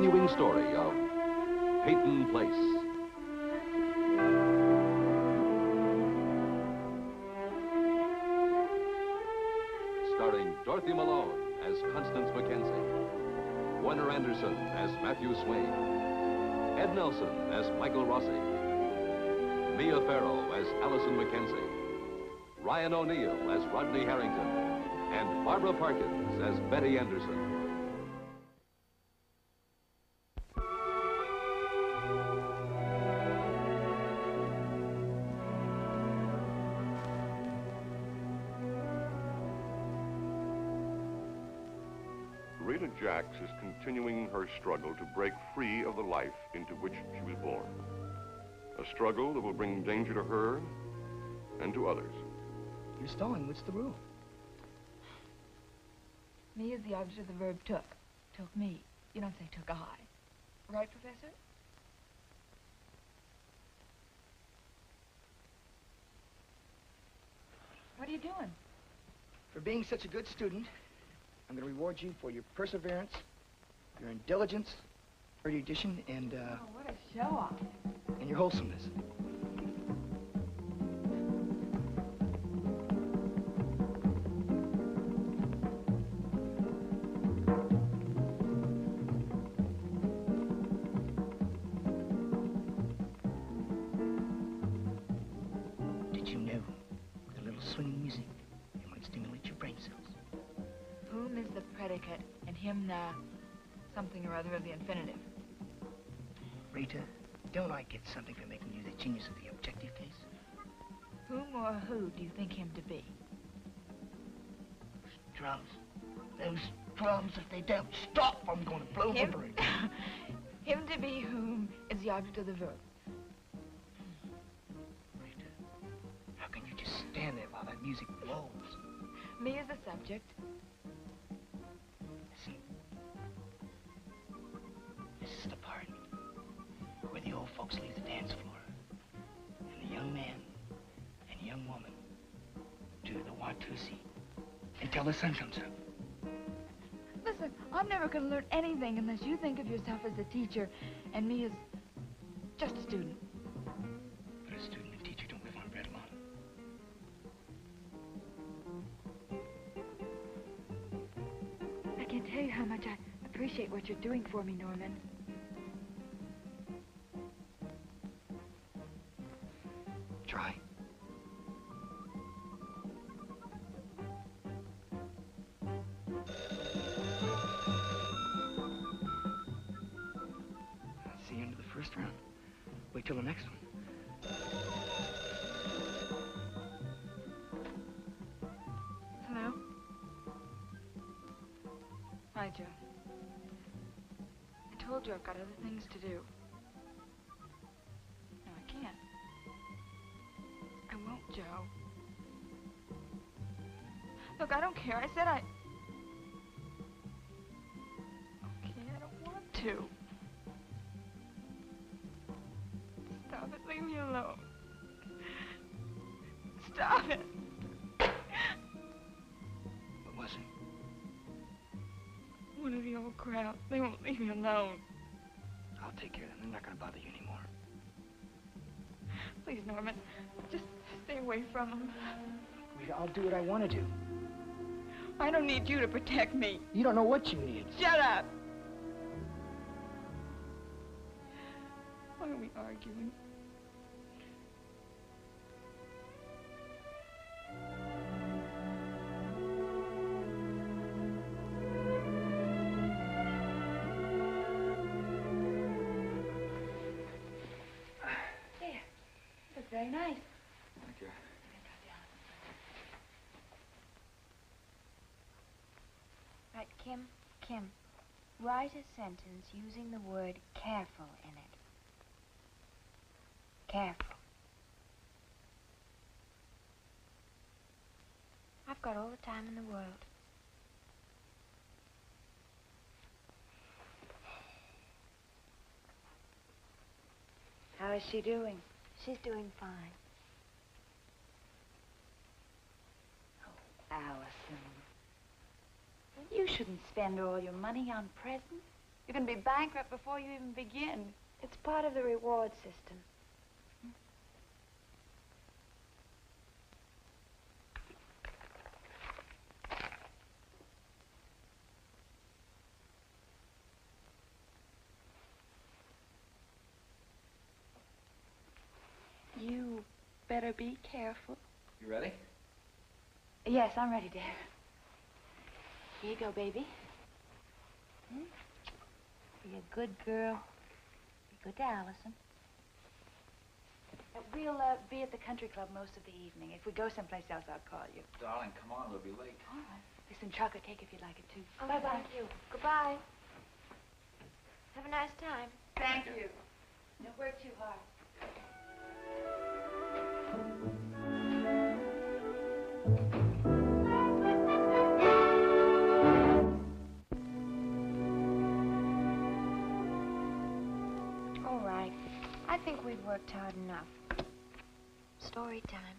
continuing story of Peyton Place. Starring Dorothy Malone as Constance Mackenzie, Warner Anderson as Matthew Swain, Ed Nelson as Michael Rossi, Mia Farrow as Allison Mackenzie, Ryan O'Neill as Rodney Harrington, and Barbara Parkins as Betty Anderson. Rita Jacks is continuing her struggle to break free of the life into which she was born. A struggle that will bring danger to her and to others. You're stalling. What's the rule? Me is the object of the verb took. Took me. You don't say took I. Right, Professor? What are you doing? For being such a good student, I'm going to reward you for your perseverance, your intelligence, erudition, and, Oh, what a show-off. and your wholesomeness. Did you know, with a little swinging music, it might stimulate your brain cells? Whom is the predicate and him the something or other of the infinitive? Rita, don't I get something for making you the genius of the objective case? Whom or who do you think him to be? Those drums, if they don't stop, I'm going to blow Him? the brain. Him to be whom is the object of the verb. Rita, how can you just stand there while that music blows? Me is the subject. Listen. This is the part where the old folks leave the dance floor. And the young man and young woman do the Watusi until the sun comes up. Listen, I'm never going to learn anything unless you think of yourself as the teacher and me as just a student. But a student and teacher don't live on bread alone. I can't tell you how much I appreciate what you're doing for me, Norman. Try. See you into the first round. Wait till the next one. Hello? Hi, Joe. I told you I've got other things to do. No, I can't. I won't, Joe. Look, I don't care. I said I... Okay, I don't want to. Stop it. Leave me alone. Stop it. What was it? One of the old crowd. They won't leave me alone. I'll take care of them. They're not going to bother you anymore. Please, Norman. Just stay away from them. Rita, I'll do what I want to do. I don't need you to protect me. You don't know what you need. Shut up! Why are we arguing? There. That's very nice. Thank you. Right, Kim, write a sentence using the word careful in it. Careful. I've got all the time in the world. How is she doing? She's doing fine. Oh, Allison. You shouldn't spend all your money on presents. You can be bankrupt before you even begin. It's part of the reward system. You better be careful. You ready? Yes, I'm ready, Dad. Here you go, baby. Be a good girl. Be good to Allison. We'll be at the country club most of the evening. If we go someplace else, I'll call you. Darling, come on, we'll be late. All right. There's some chocolate cake if you'd like it, too. Oh, Bye-bye. thank you. Goodbye. Have a nice time. Thank you. Don't work too hard. All right. I think we've worked hard enough. Story time.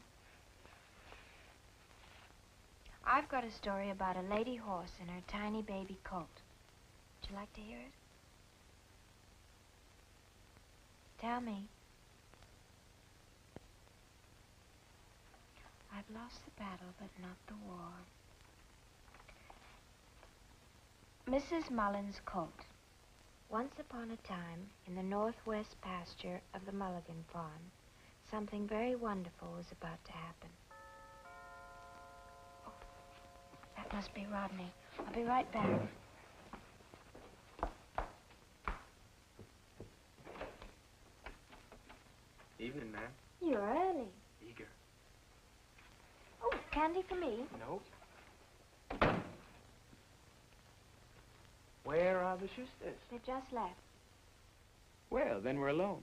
I've got a story about a lady horse and her tiny baby colt. Would you like to hear it? Tell me. I've lost the battle, but not the war. Mrs. Mullen's colt. Once upon a time, in the northwest pasture of the Mulligan farm, something very wonderful was about to happen. Oh, that must be Rodney. I'll be right back. Evening, ma'am. You're early. Eager. Oh, candy for me? Nope. Where are the Schusters? They just left. Well, then we're alone.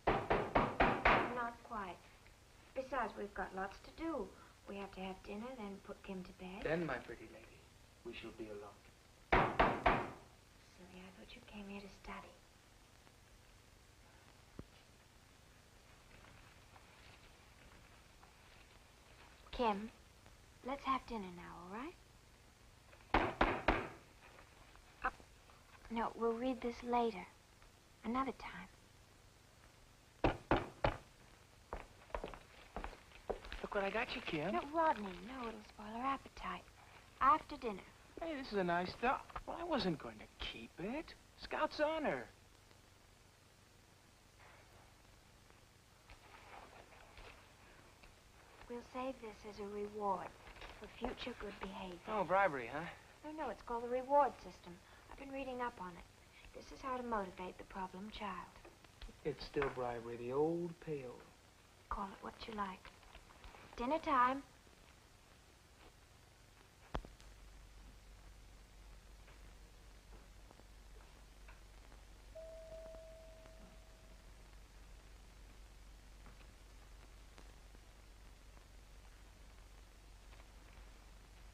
Not quite. Besides, we've got lots to do. We have to have dinner, then put Kim to bed. Then, my pretty lady, we shall be alone. Silly, I thought you came here to study. Kim, let's have dinner now, all right? No, we'll read this later. Another time. Look what I got you, Kim. No, Rodney, no, it'll spoil our appetite. After dinner. Hey, this is a nice dog. Well, I wasn't going to keep it. Scout's honor. We'll save this as a reward for future good behavior. Oh, bribery, huh? No, it's called the reward system. I've been reading up on it. This is how to motivate the problem child. It's still bribery, the old payola. Call it what you like. Dinner time.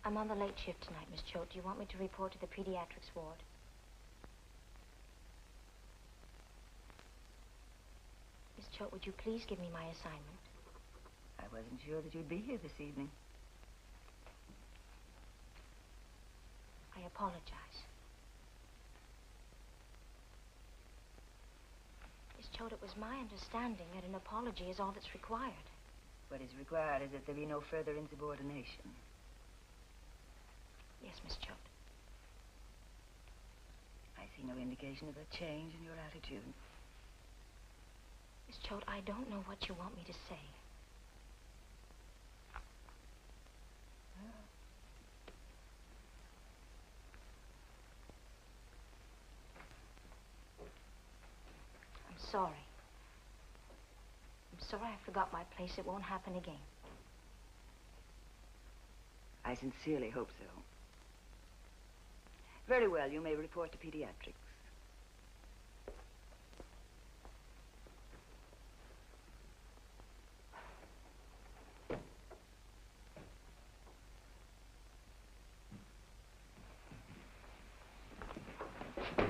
I'm on the late shift tonight, Miss Choate. Do you want me to report to the pediatrics ward? Miss Choate, would you please give me my assignment? I wasn't sure that you'd be here this evening. I apologize. Miss Choate, it was my understanding that an apology is all that's required. What is required is that there be no further insubordination. Yes, Miss Choate. I see no indication of a change in your attitude. Miss Choate, I don't know what you want me to say. I'm sorry. I'm sorry I forgot my place. It won't happen again. I sincerely hope so. Very well, you may report to pediatrics. Look,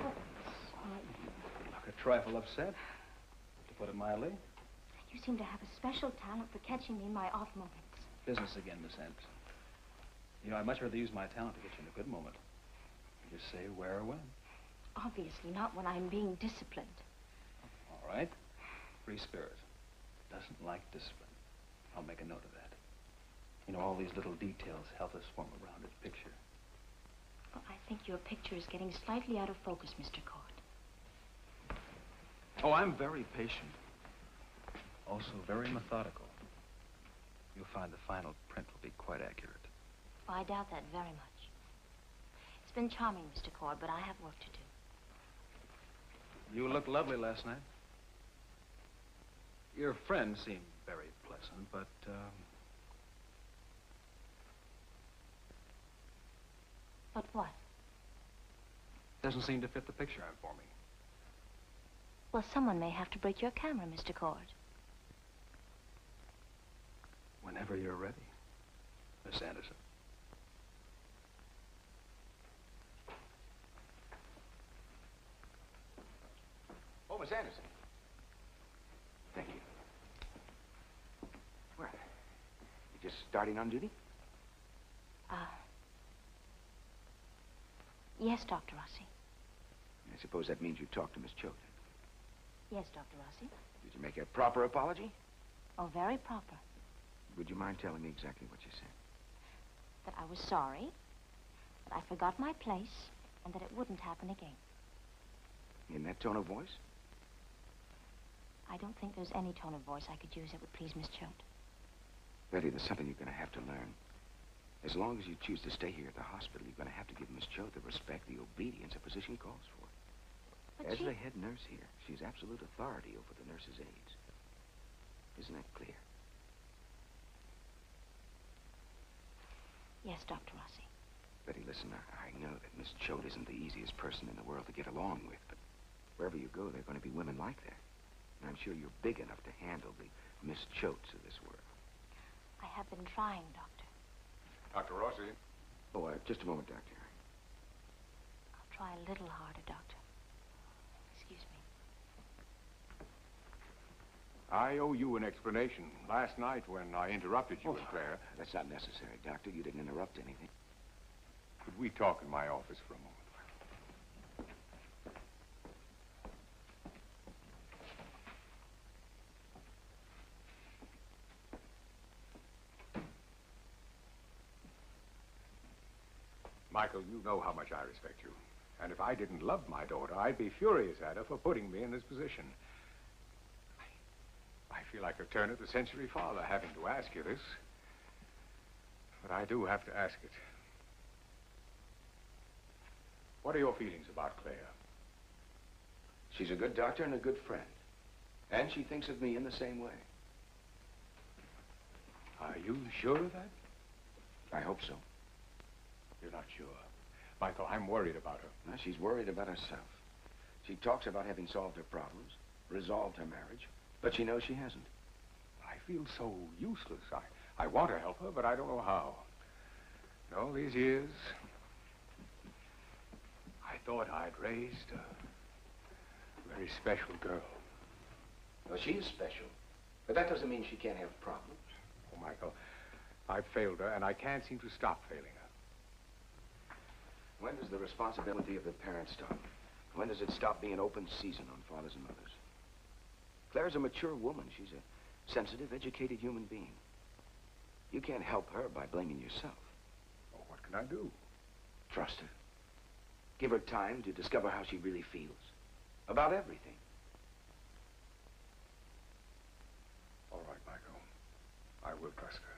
a trifle upset, to put it mildly. You seem to have a special talent for catching me in my off moments. Business again, Miss Ent. You know, I'd much rather use my talent to get you in a good moment. Just say where or when. Obviously not when I'm being disciplined. All right. Free spirit. Doesn't like discipline. I'll make a note of that. You know, all these little details help us form a rounded picture. Well, I think your picture is getting slightly out of focus, Mr. Court. Oh, I'm very patient. Also very methodical. You'll find the final print will be quite accurate. Oh, I doubt that very much. It's been charming, Mr. Cord, but I have work to do. You looked lovely last night. Your friend seemed very pleasant, but, But what? doesn't seem to fit the picture I'm forming. Well, someone may have to break your camera, Mr. Cord. Whenever you're ready, Miss Anderson. Oh, Miss Anderson. Thank you. Well, you just starting on duty? Yes, Dr. Rossi. I suppose that means you talked to Miss Choate. Yes, Dr. Rossi. Did you make a proper apology? Oh, very proper. Would you mind telling me exactly what you said? That I was sorry, that I forgot my place, and that it wouldn't happen again. In that tone of voice? I don't think there's any tone of voice I could use that would please Miss Choate. Betty, there's something you're going to have to learn. As long as you choose to stay here at the hospital, you're going to have to give Miss Choate the respect, the obedience a position calls for. But As the head nurse here, she's absolute authority over the nurse's aides. Isn't that clear? Yes, Dr. Rossi. Betty, listen, I know that Miss Choate isn't the easiest person in the world to get along with, but wherever you go, there are going to be women like that. And I'm sure you're big enough to handle the Miss Choates of this world. I have been trying, Doctor. Dr. Rossi. Oh, just a moment, Doctor. I'll try a little harder, Doctor. Excuse me. I owe you an explanation. Last night when I interrupted you and Claire... That's not necessary, Doctor. You didn't interrupt anything. Could we talk in my office for a moment? Michael, you know how much I respect you. And if I didn't love my daughter, I'd be furious at her for putting me in this position. I feel like a turn of the century father having to ask you this. But I do have to ask it. What are your feelings about Claire? She's a good doctor and a good friend. And she thinks of me in the same way. Are you sure of that? I hope so. You're not sure. Michael, I'm worried about her. Well, she's worried about herself. She talks about having solved her problems, resolved her marriage, but she knows she hasn't. I feel so useless. I want to help her, but I don't know how. In all these years, I thought I'd raised a very special girl. Well, she is special, but that doesn't mean she can't have problems. Oh, Michael, I've failed her, and I can't seem to stop failing her. When does the responsibility of the parent stop? When does it stop being open season on fathers and mothers? Claire's a mature woman. She's a sensitive, educated human being. You can't help her by blaming yourself. Oh, what can I do? Trust her. Give her time to discover how she really feels. About everything. All right, Michael. I will trust her.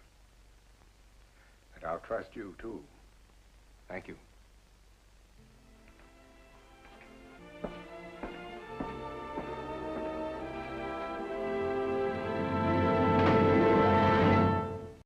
And I'll trust you, too.